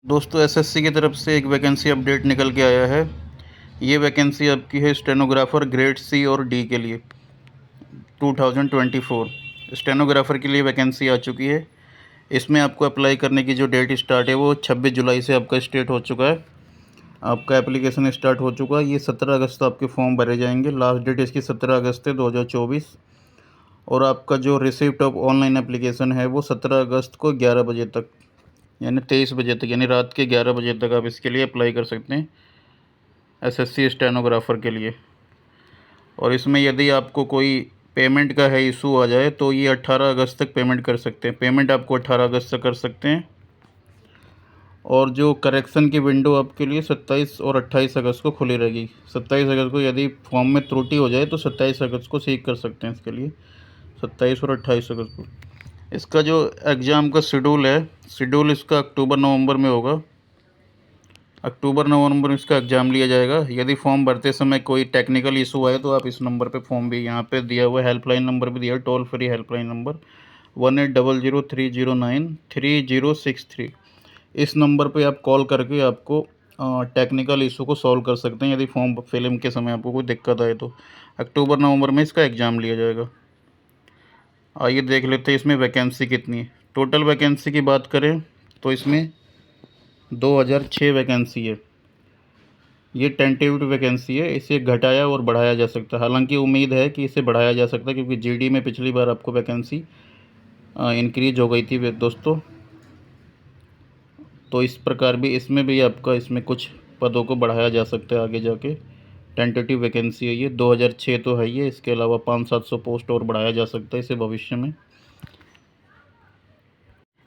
दोस्तों एसएससी की तरफ से एक वैकेंसी अपडेट निकल के आया है। ये वैकेंसी आपकी है स्टेनोग्राफ़र ग्रेड सी और डी के लिए 2024 स्टेनोग्राफ़र के लिए वैकेंसी आ चुकी है। इसमें आपको अप्लाई करने की जो डेट स्टार्ट है वो 26 जुलाई से आपका स्टार्ट हो चुका है। आपका एप्लीकेशन स्टार्ट हो चुका है। ये 17 अगस्त आपके फॉर्म भरे जाएंगे। लास्ट डेट इसकी 17 अगस्त है 2024। और आपका जो रिसिप्ट ऑफ ऑनलाइन एप्लीकेशन है वो 17 अगस्त को 11 बजे तक यानी 23 बजे तक यानी रात के 11 बजे तक आप इसके लिए अप्लाई कर सकते हैं एसएससी स्टेनोग्राफ़र के लिए। और इसमें यदि आपको कोई पेमेंट का है इशू आ जाए तो ये 18 अगस्त तक पेमेंट कर सकते हैं। पेमेंट आपको 18 अगस्त तक कर सकते हैं। और जो करेक्शन की विंडो आपके लिए 27 और 28 अगस्त को खुली रहेगी। 27 अगस्त को यदि फॉर्म में त्रुटि हो जाए तो 27 अगस्त को सीख कर सकते हैं इसके लिए, 27 और 28 अगस्त को। इसका जो एग्ज़ाम का शेड्यूल इसका अक्टूबर नवंबर में होगा। अक्टूबर नवंबर में इसका एग्ज़ाम लिया जाएगा। यदि फॉर्म भरते समय कोई टेक्निकल इशू आए तो आप इस नंबर पे फॉर्म भी यहाँ पे दिया हुआ है, हेल्पलाइन नंबर भी दिया है, टोल फ्री हेल्पलाइन नंबर 180030933063। इस नंबर पे आप कॉल करके आपको टेक्निकल इशू को सॉल्व कर सकते हैं यदि फॉर्म फिलिंग के समय आपको कोई दिक्कत आए तो। अक्टूबर नवंबर में इसका एग्ज़ाम लिया जाएगा। आइए देख लेते हैं इसमें वैकेंसी कितनी है। टोटल वैकेंसी की बात करें तो इसमें 2006 वैकेंसी है। ये टेंटेटिव वैकेंसी है। इसे घटाया और बढ़ाया जा सकता है। हालांकि उम्मीद है कि इसे बढ़ाया जा सकता है क्योंकि जीडी में पिछली बार आपको वैकेंसी इंक्रीज हो गई थी दोस्तों। तो इस प्रकार भी इसमें भी आपका इसमें कुछ पदों को बढ़ाया जा सकता है आगे जाके। टेंटेटिव वैकेंसी है ये, 2006 तो है ये। इसके अलावा 500-700 पोस्ट और बढ़ाया जा सकता है इसे भविष्य में।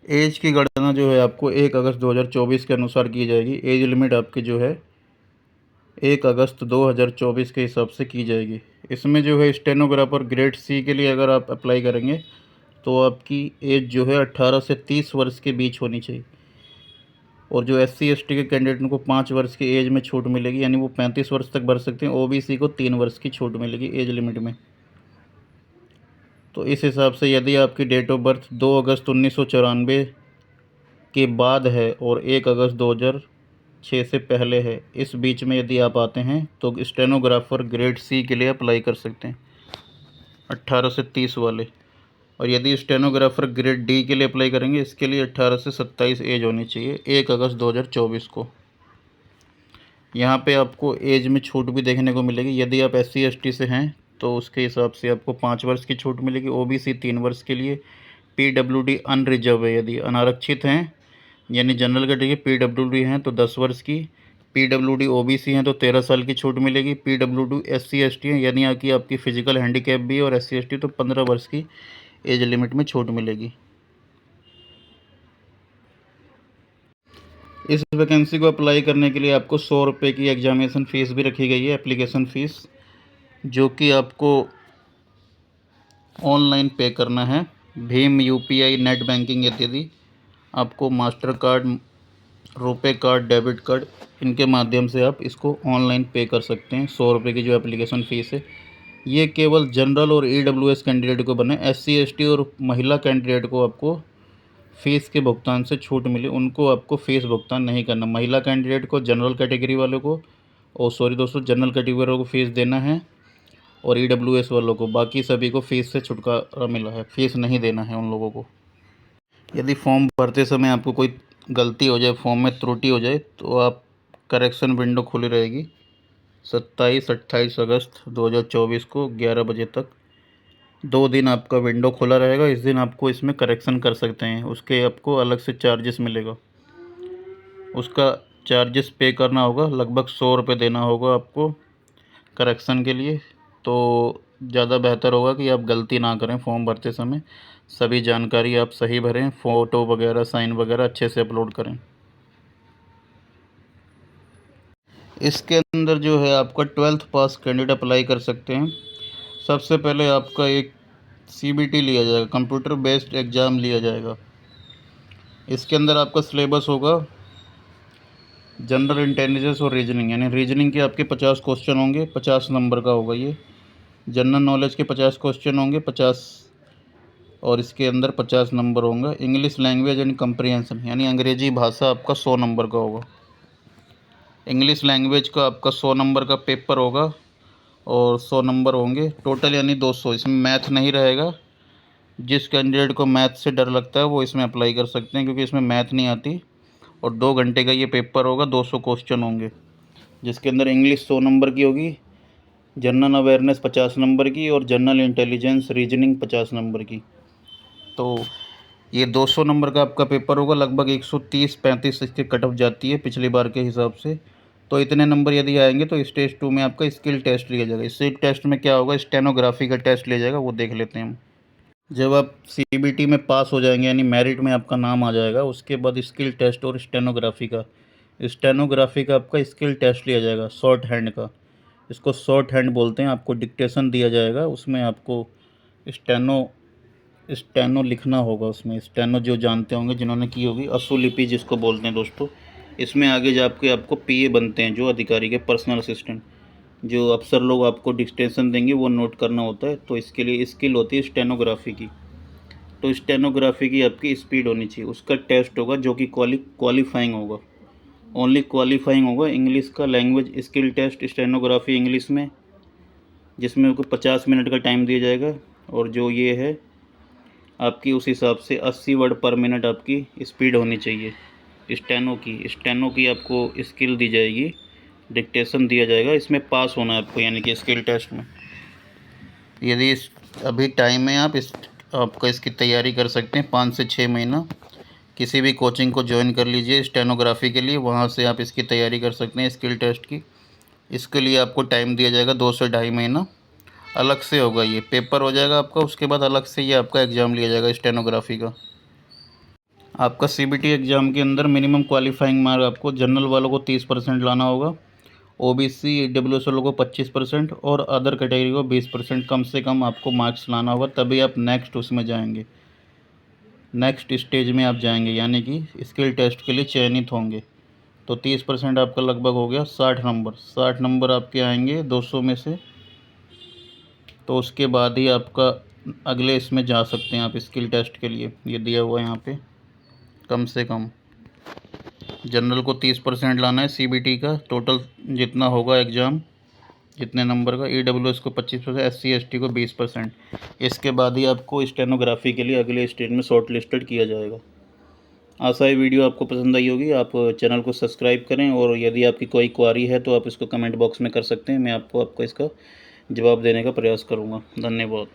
एज की गणना जो है आपको 1 अगस्त 2024 के अनुसार की जाएगी। एज लिमिट आपकी जो है 1 अगस्त 2024 के हिसाब से की जाएगी। इसमें जो है स्टेनोग्राफ़र ग्रेड सी के लिए अगर आप अप्लाई करेंगे तो आपकी एज जो है 18 से 30 वर्ष के बीच होनी चाहिए। और जो SC ST के कैंडिडेट को 5 वर्ष की एज में छूट मिलेगी, यानी वो 35 वर्ष तक भर सकते हैं। OBC को 3 वर्ष की छूट मिलेगी एज लिमिट में। तो इस हिसाब से यदि आपकी डेट ऑफ बर्थ 2 अगस्त 1994 के बाद है और 1 अगस्त 2006 से पहले है, इस बीच में यदि आप आते हैं तो स्टेनोग्राफ़र ग्रेड सी के लिए अप्लाई कर सकते हैं 18 से 30 वाले। और यदि स्टेनोग्राफ़र ग्रेड डी के लिए अप्लाई करेंगे इसके लिए 18 से 27 एज होनी चाहिए 1 अगस्त 2024 को। यहाँ पे आपको एज में छूट भी देखने को मिलेगी। यदि आप SC ST से हैं तो उसके हिसाब से आपको 5 वर्ष की छूट मिलेगी। OBC 3 वर्ष के लिए। PWD अनरिजर्व है, यदि अनारक्षित हैं यानी जनरल कैटेगरी PWD हैं तो 10 वर्ष की। PWD OBC हैं तो 13 साल की छूट मिलेगी। PWD SC ST हैं यानी कि आपकी फ़िज़िकल हैंडीकैप भी है और SC ST तो 15 वर्ष की एज लिमिट में छूट मिलेगी। इस वैकेंसी को अप्लाई करने के लिए आपको 100 रुपये की एग्जामिनेशन फ़ीस भी रखी गई है, एप्लीकेशन फ़ीस, जो कि आपको ऑनलाइन पे करना है। भीम UPI नेट बैंकिंग इत्यादि आपको master card, RuPay card, debit card, इनके माध्यम से आप इसको ऑनलाइन पे कर सकते हैं। 100 रुपये की जो एप्लीकेशन फ़ीस है ये केवल जनरल और EWS कैंडिडेट को बने। SC ST और महिला कैंडिडेट को आपको फ़ीस के भुगतान से छूट मिली, उनको आपको फ़ीस भुगतान नहीं करना। महिला कैंडिडेट को, जनरल कैटेगरी वालों को, जनरल कैटेगरी वालों को फ़ीस देना है और EWS वालों को, बाकी सभी को फ़ीस से छुटकारा मिला है, फ़ीस नहीं देना है उन लोगों को। यदि फॉर्म भरते समय आपको कोई गलती हो जाए, फॉर्म में त्रुटि हो जाए तो आप करेक्शन विंडो खुली रहेगी 27-28 अगस्त 2024 को 11 बजे तक। 2 दिन आपका विंडो खुला रहेगा। इस दिन आपको इसमें करेक्शन कर सकते हैं। उसके आपको अलग से चार्जेस मिलेगा, उसका चार्जेस पे करना होगा। लगभग 100 रुपये देना होगा आपको करेक्शन के लिए। तो ज़्यादा बेहतर होगा कि आप गलती ना करें फॉर्म भरते समय। सभी जानकारी आप सही भरें, फ़ोटो वगैरह, साइन वगैरह अच्छे से अपलोड करें। इसके अंदर जो है आपका 12th पास कैंडिडेट अप्लाई कर सकते हैं। सबसे पहले आपका एक CBT लिया जाएगा, कंप्यूटर बेस्ड एग्ज़ाम लिया जाएगा। इसके अंदर आपका सिलेबस होगा जनरल इंटेलिजेंस और रीजनिंग, यानी रीजनिंग के आपके 50 क्वेश्चन होंगे, 50 नंबर का होगा ये। जनरल नॉलेज के 50 क्वेश्चन होंगे, 50 और इसके अंदर 50 नंबर होंगे। इंग्लिश लैंग्वेज एंड कंप्रीहेंशन यानी अंग्रेजी भाषा आपका 100 नंबर का होगा। इंग्लिश लैंग्वेज का आपका 100 नंबर का पेपर होगा और 100 नंबर होंगे टोटल यानी 200। इसमें मैथ नहीं रहेगा। जिस कैंडिडेट को मैथ से डर लगता है वो इसमें अप्लाई कर सकते हैं, क्योंकि इसमें मैथ नहीं आती। और 2 घंटे का ये पेपर होगा, 200 क्वेश्चन होंगे, जिसके अंदर इंग्लिश 100 नंबर की होगी, जनरल अवेयरनेस 50 नंबर की और जनरल इंटेलिजेंस रीजनिंग 50 नंबर की। तो ये 200 नंबर का आपका पेपर होगा। लगभग 130-35 इसकी कट ऑफ जाती है पिछली बार के हिसाब से। तो इतने नंबर यदि आएंगे तो स्टेज 2 में आपका स्किल टेस्ट लिया जाएगा। इस टेस्ट में क्या होगा, स्टेनोग्राफी का टेस्ट लिया जाएगा, वो देख लेते हैं हम। जब आप सीबीटी में पास हो जाएंगे यानी मेरिट में आपका नाम आ जाएगा, उसके बाद स्किल टेस्ट और स्टेनोग्राफी का आपका स्किल टेस्ट लिया जाएगा शॉर्ट हैंड का। इसको शॉर्ट हैंड बोलते हैं। आपको डिक्टेशन दिया जाएगा, उसमें आपको स्टेनो स्टेनो लिखना होगा। उसमें स्टेनो जो जानते होंगे, जिन्होंने की होगी, असुलिपि जिसको बोलते हैं दोस्तों। इसमें आगे जाके आपको पीए बनते हैं, जो अधिकारी के पर्सनल असिस्टेंट, जो अफसर लोग आपको डिक्टेशन देंगे वो नोट करना होता है। तो इसके लिए स्किल होती है स्टेनोग्राफी की। तो स्टेनोग्राफी की आपकी स्पीड होनी चाहिए। उसका टेस्ट होगा जो कि क्वालिफाइंग होगा, ओनली क्वालिफाइंग होगा। इंग्लिश का language skill test stenography English में, जिसमें आपको 50 मिनट का टाइम दिया जाएगा। और जो ये है आपकी, उस हिसाब से 80 वर्ड पर मिनट आपकी स्पीड होनी चाहिए। स्टेनो की आपको स्किल दी जाएगी, डिक्टेशन दिया जाएगा। इसमें पास होना है आपको, यानी कि स्किल टेस्ट में। यदि अभी टाइम है, आपका इसकी तैयारी कर सकते हैं 5 से 6 महीना। किसी भी कोचिंग को ज्वाइन कर लीजिए स्टेनोग्राफी के लिए, वहाँ से आप इसकी तैयारी कर सकते हैं स्किल टेस्ट की। इसके लिए आपको टाइम दिया जाएगा 2 से ढाई महीना। अलग से होगा, ये पेपर हो जाएगा आपका, उसके बाद अलग से ये आपका एग्ज़ाम लिया जाएगा स्टेनोग्राफी का। आपका सीबीटी एग्ज़ाम के अंदर मिनिमम क्वालिफाइंग मार्क आपको जनरल वालों को 30% लाना होगा, ओबीसी ईडब्ल्यूएस वालों को 25% और अदर कैटेगरी को 20%। कम से कम आपको मार्क्स लाना होगा, तभी आप नेक्स्ट उसमें जाएंगे, नेक्स्ट स्टेज में आप जाएंगे, यानी कि स्किल टेस्ट के लिए चयनित होंगे। तो 30% आपका लगभग हो गया 60 नंबर आपके आएंगे 200 में से। तो उसके बाद ही आपका अगले इसमें जा सकते हैं आप स्किल टेस्ट के लिए। ये दिया हुआ है यहाँ पे, कम से कम जनरल को 30% लाना है सीबीटी का, टोटल जितना होगा एग्ज़ाम, जितने नंबर का, ईडब्ल्यूएस को 25%, एससी एसटी को 20%। इसके बाद ही आपको स्टेनोग्राफी के लिए अगले स्टेज में शॉर्ट लिस्टेड किया जाएगा। आशा है वीडियो आपको पसंद आई होगी। आप चैनल को सब्सक्राइब करें, और यदि आपकी कोई क्वारी है तो आप इसको कमेंट बॉक्स में कर सकते हैं। मैं आपको इसका जवाब देने का प्रयास करूँगा। धन्यवाद।